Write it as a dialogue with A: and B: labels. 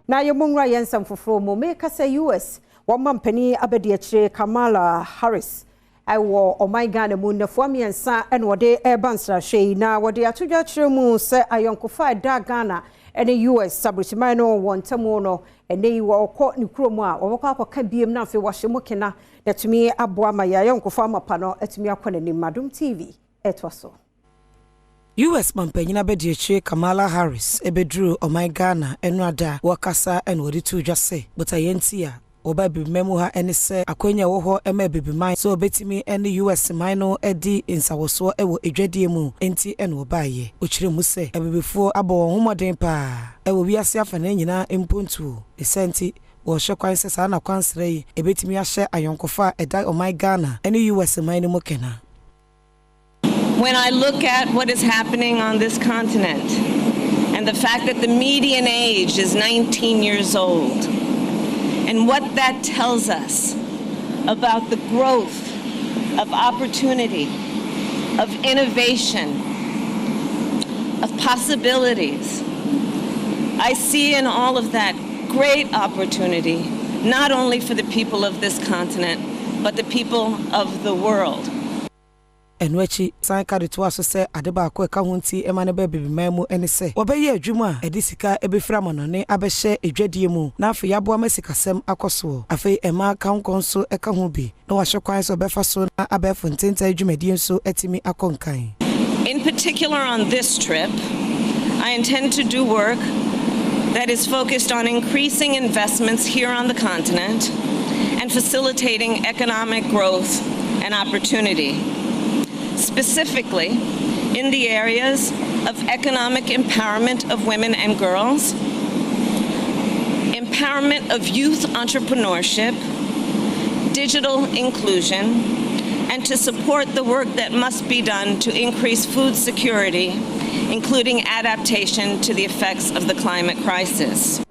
A: Na yemungra yensam foforo mo me Kasee US womampani abediachire Kamala Harris ewo oman Ghana mu nafo amiensa ene wode ebansra hwei na wode atodwa kire mu se ayonkofa da Ghana ene US sabritimai no wontamu no ene yi wo kɔ ne kurom a wobɔkɔ akɔka biem na afi wahye mu kena natumi aboa ma ya ayonkofa amapa no atumi akɔ nanim Adom TV etwaso
B: US mampanyina bediachire Kamala Harris ebedru oman Ghana enuada wakasa ene wode tu dwase botayenti a oba bibimemu ha ene se akwanya wo ho ema bibiman so obetimi ene US man no edi insawoso ewo edwadie mu enti ene obaye okire mu se ebibefo abo homoden pa ewo wiase afa na nyina empontu esenti wo hye kwan se sa na kwansre yi ebetimi ahye ayonkofa eda oman Ghana ene US man no mokena.
C: When I look at what is happening on this continent and the fact that the median age is 19 years old, and what that tells us about the growth of opportunity, of innovation, of possibilities, I see in all of that great opportunity, not only for the people of this continent, but the people of the world.
B: Enwechi sanka de to aso se adeba akọ eka honti ema ne ba bibiman mu ene se obeye adwuma edisika ebefra manone abehye edwadie mu na afi yabo amasikasem akoso afi ema kankonso eka ho bi na wahye kwan so befa so na abefo ntenta adwumadi nso etimi akonkan.
C: In particular on this trip, I intend to do work that is focused on increasing investments here on the continent and facilitating economic growth and opportunity. Specifically in the areas of economic empowerment of women and girls, empowerment of youth entrepreneurship, digital inclusion, and to support the work that must be done to increase food security, including adaptation to the effects of the climate crisis.